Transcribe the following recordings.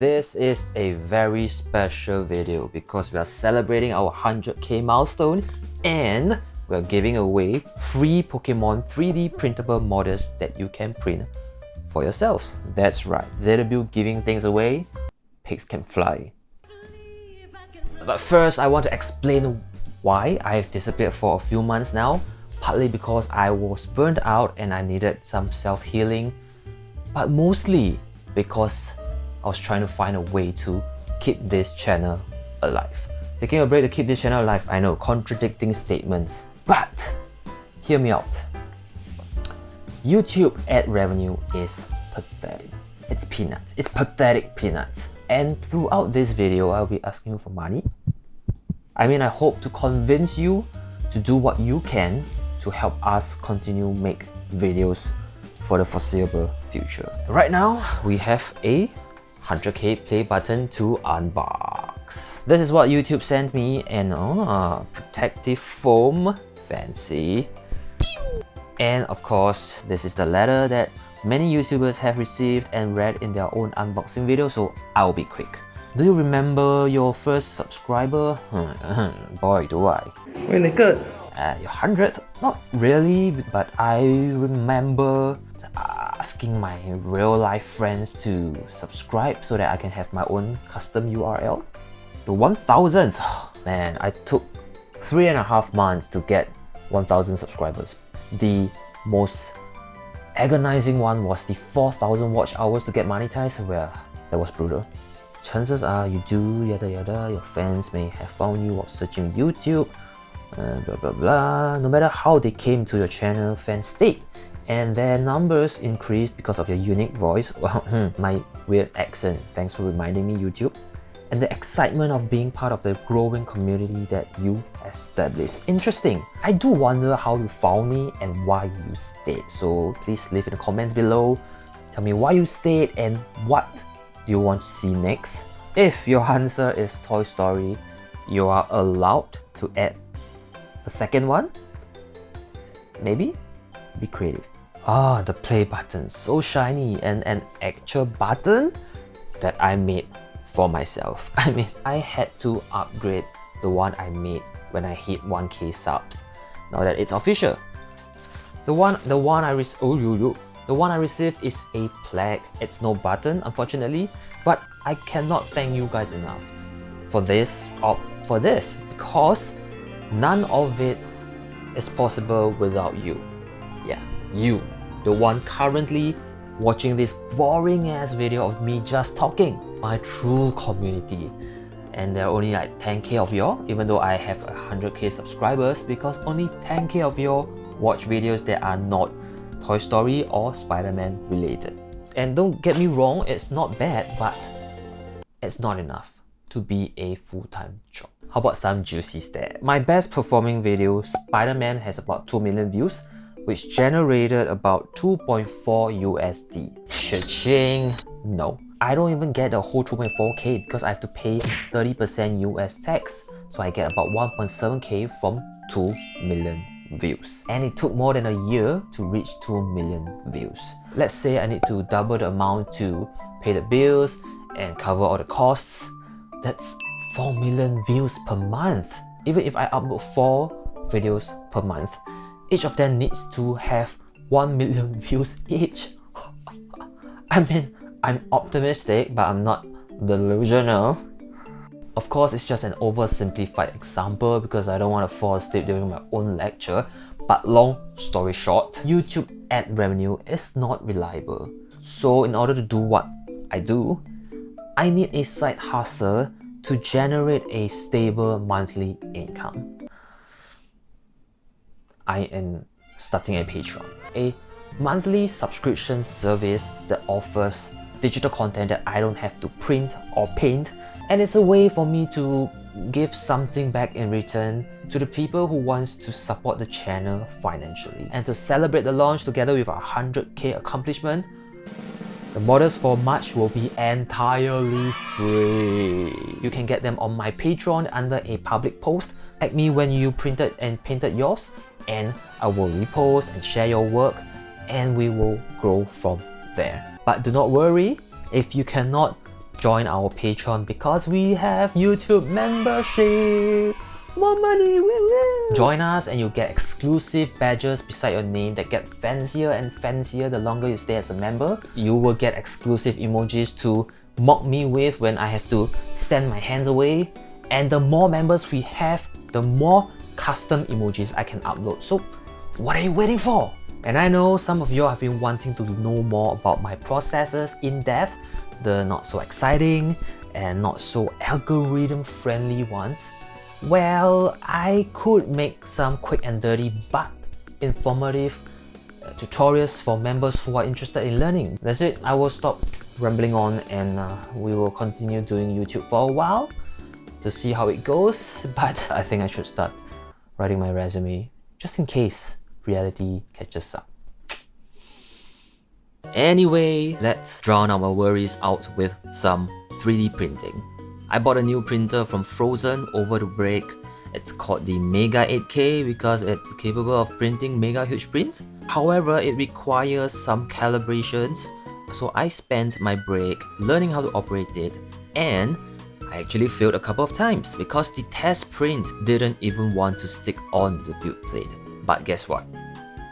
This is a very special video because we are celebrating our 100k milestone and we're giving away free Pokemon 3D printable models that you can print for yourselves. That's right, ZW giving things away, pigs can fly. But first, I want to explain why I've disappeared for a few months now. Partly because I was burned out and I needed some self-healing, but mostly because I was trying to find a way to keep this channel alive. Taking a break to keep this channel alive, I know, contradicting statements, but hear me out. YouTube ad revenue is pathetic. It's peanuts. It's pathetic peanuts. And throughout this video, I'll be asking you for money. I hope to convince you to do what you can to help us continue make videos for the foreseeable future. Right now, we have a 100k play button to unbox. This is what YouTube sent me, and protective foam, fancy. And of course, this is the letter that many YouTubers have received and read in their own unboxing video, so I'll be quick. Do you remember your first subscriber? Boy, do I. Your 100th? Not really, but I remember asking my real life friends to subscribe so that I can have my own custom URL. The 1000th, man, I took 3.5 months to get 1000 subscribers. The most agonizing one was the 4000 watch hours to get monetized. Well, that was brutal. Chances are you do yada yada, your fans may have found you while searching YouTube, blah blah blah. No matter how they came to your channel, fans stayed. And their numbers increased because of your unique voice. Well, my weird accent, thanks for reminding me, YouTube. And the excitement of being part of the growing community that you established. Interesting. I do wonder how you found me and why you stayed. So please leave in the comments below. Tell me why you stayed and what you want to see next. If your answer is Toy Story, you are allowed to add a second one. Maybe? Be creative. The play button, so shiny, and an actual button that I made for myself. I had to upgrade the one I made when I hit 1k subs. Now that it's official. The one I received is a plaque. It's no button, unfortunately, but I cannot thank you guys enough for this because none of it is possible without you. Yeah, you, the one currently watching this boring ass video of me just talking. My true community. And there are only like 10k of y'all, even though I have 100k subscribers, because only 10k of y'all watch videos that are not Toy Story or Spider-Man related. And don't get me wrong, it's not bad, but it's not enough to be a full-time job. How about some juicy stats? My best performing video, Spider-Man, has about 2 million views, which generated about 2.4 USD. Cha-ching! No. I don't even get the whole 2.4k because I have to pay 30% US tax, so I get about 1.7k from 2 million views. And it took more than a year to reach 2 million views. Let's say I need to double the amount to pay the bills and cover all the costs. That's 4 million views per month. Even if I upload 4 videos per month, each of them needs to have 1 million views each. I'm optimistic, but I'm not delusional. Of course, it's just an oversimplified example because I don't want to fall asleep during my own lecture. But long story short, YouTube ad revenue is not reliable. So in order to do what I do, I need a side hustle to generate a stable monthly income. I am starting a Patreon, a monthly subscription service that offers digital content that I don't have to print or paint, and it's a way for me to give something back in return to the people who wants to support the channel financially. And to celebrate the launch together with our 100k accomplishment, the models for March will be entirely free. You can get them on my Patreon under a public post. Tag me when you printed and painted yours, and I will repost and share your work, and we will grow from there. But do not worry, if you cannot join our Patreon because we have YouTube membership. More money, woo-woo! Join us and you'll get exclusive badges beside your name that get fancier and fancier the longer you stay as a member. You will get exclusive emojis to mock me with when I have to send my hands away. And the more members we have, the more custom emojis I can upload. So what are you waiting for? And I know some of you have been wanting to know more about my processes in depth, the not so exciting and not so algorithm friendly ones. Well, I could make some quick and dirty but informative tutorials for members who are interested in learning. That's it. I will stop rambling on and we will continue doing YouTube for a while to see how it goes. But I think I should start writing my resume just in case reality catches up. Anyway, let's drown our worries out with some 3D printing. I bought a new printer from Frozen over the break. It's called the Mega 8K because it's capable of printing mega huge prints. However, it requires some calibrations, so I spent my break learning how to operate it, and I actually failed a couple of times because the test print didn't even want to stick on the build plate. But guess what?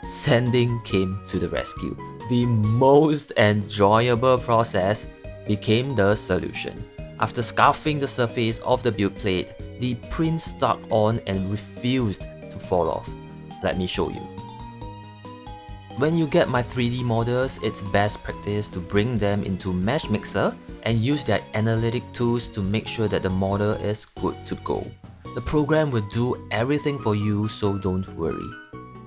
Sanding came to the rescue. The most enjoyable process became the solution. After scuffing the surface of the build plate, the print stuck on and refused to fall off. Let me show you. When you get my 3D models, it's best practice to bring them into Mesh Mixer and use their analytic tools to make sure that the model is good to go. The program will do everything for you, so don't worry.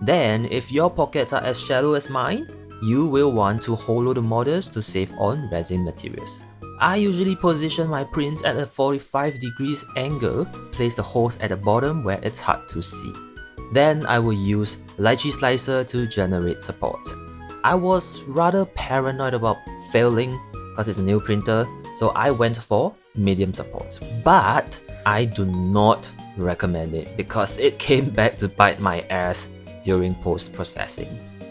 Then, if your pockets are as shallow as mine, you will want to hollow the models to save on resin materials. I usually position my prints at a 45 degrees angle, place the holes at the bottom where it's hard to see. Then I will use lychee slicer to generate support. I was rather paranoid about failing because it's a new printer, so I went for medium support. But I do not recommend it because it came back to bite my ass during post-processing.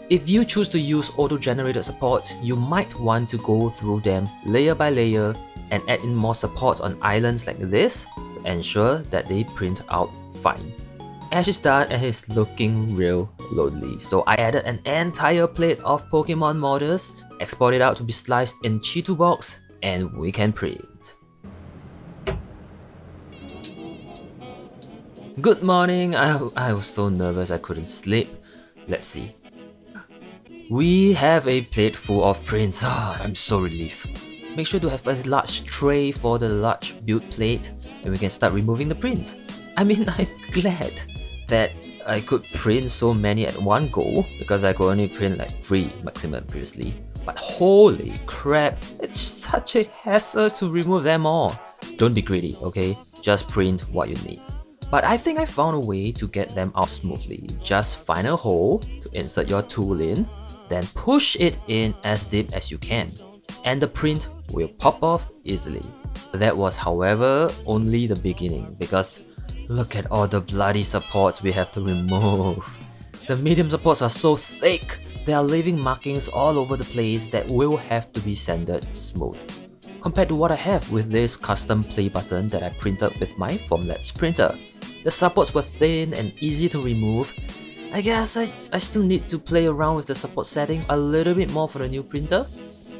If you choose to use auto-generated support, you might want to go through them layer by layer and add in more support on islands like this to ensure that they print out fine. Ash is done and he's looking real lonely, so I added an entire plate of Pokemon models, exported out to be sliced in Cheeto box, and we can print. Good morning. I was so nervous I couldn't sleep. Let's see. We have a plate full of prints. I'm so relieved. Make sure to have a large tray for the large build plate and we can start removing the prints. I mean, I'm glad that I could print so many at one go because I could only print like 3 maximum previously. But holy crap, it's such a hassle to remove them all. Don't be greedy, okay? Just print what you need. But I think I found a way to get them out smoothly. Just find a hole to insert your tool in, then push it in as deep as you can, and the print will pop off easily. That was, however, only the beginning because look at all the bloody supports we have to remove. The medium supports are so thick, there are leaving markings all over the place that will have to be sanded smooth. Compared to what I have with this custom play button that I printed with my Formlabs printer. The supports were thin and easy to remove. I guess I still need to play around with the support setting a little bit more for the new printer.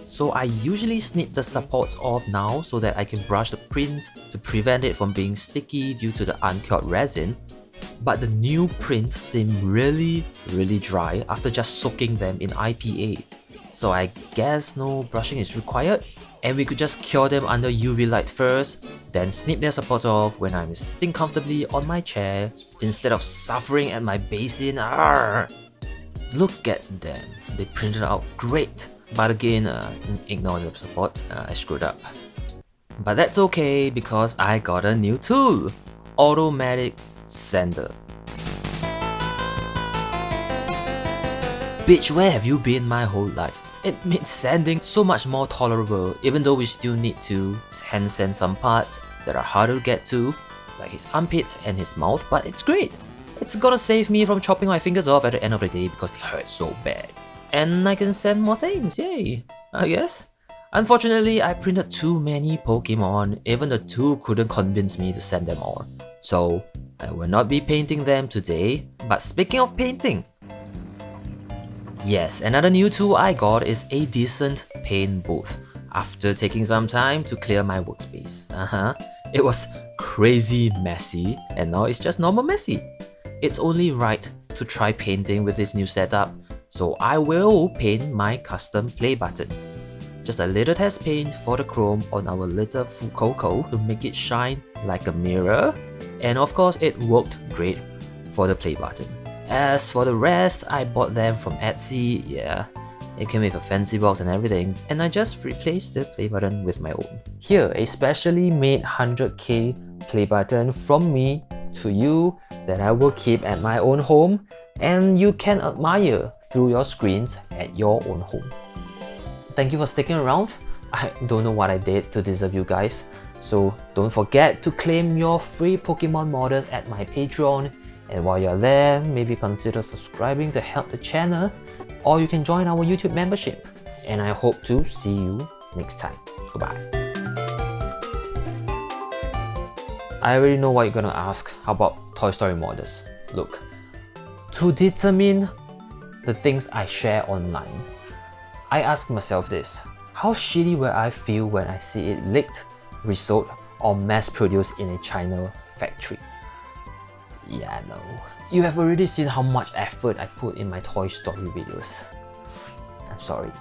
So I usually snip the supports off now so that I can brush the prints to prevent it from being sticky due to the uncured resin. But the new prints seem really dry after just soaking them in IPA. So I guess no brushing is required, and we could just cure them under UV light first, then snip their support off when I'm sitting comfortably on my chair instead of suffering at my basin. Arrgh. Look at them, they printed out great. But again, ignore the support, I screwed up. But that's okay because I got a new tool, automatic sander. Bitch, where have you been my whole life? It made sanding so much more tolerable, even though we still need to hand sand some parts that are harder to get to, like his armpits and his mouth, but it's great. It's gonna save me from chopping my fingers off at the end of the day because they hurt so bad. And I can sand more things, yay! I guess. Unfortunately, I printed too many Pokemon, even the two couldn't convince me to send them all. So, I will not be painting them today. But speaking of painting, yes, another new tool I got is a decent paint booth after taking some time to clear my workspace. It was crazy messy and now it's just normal messy. It's only right to try painting with this new setup, so I will paint my custom play button. Just a little test paint for the chrome on our little Fucoco to make it shine like a mirror, and of course it worked great for the play button. As for the rest, I bought them from Etsy. Yeah, it came with a fancy box and everything, and I just replaced the play button with my own. Here, a specially made 100k play button from me to you that I will keep at my own home, and you can admire through your screens at your own home. Thank you for sticking around. I don't know what I did to deserve you guys, so don't forget to claim your free Pokemon models at my Patreon, and while you're there, maybe consider subscribing to help the channel, or you can join our YouTube membership. And I hope to see you next time. Goodbye. I already know what you're gonna ask. How about Toy Story models? Look, to determine the things I share online, I ask myself this: how shitty will I feel when I see it leaked, resold, or mass-produced in a China factory? Yeah, no. You have already seen how much effort I put in my Toy Story videos. I'm sorry.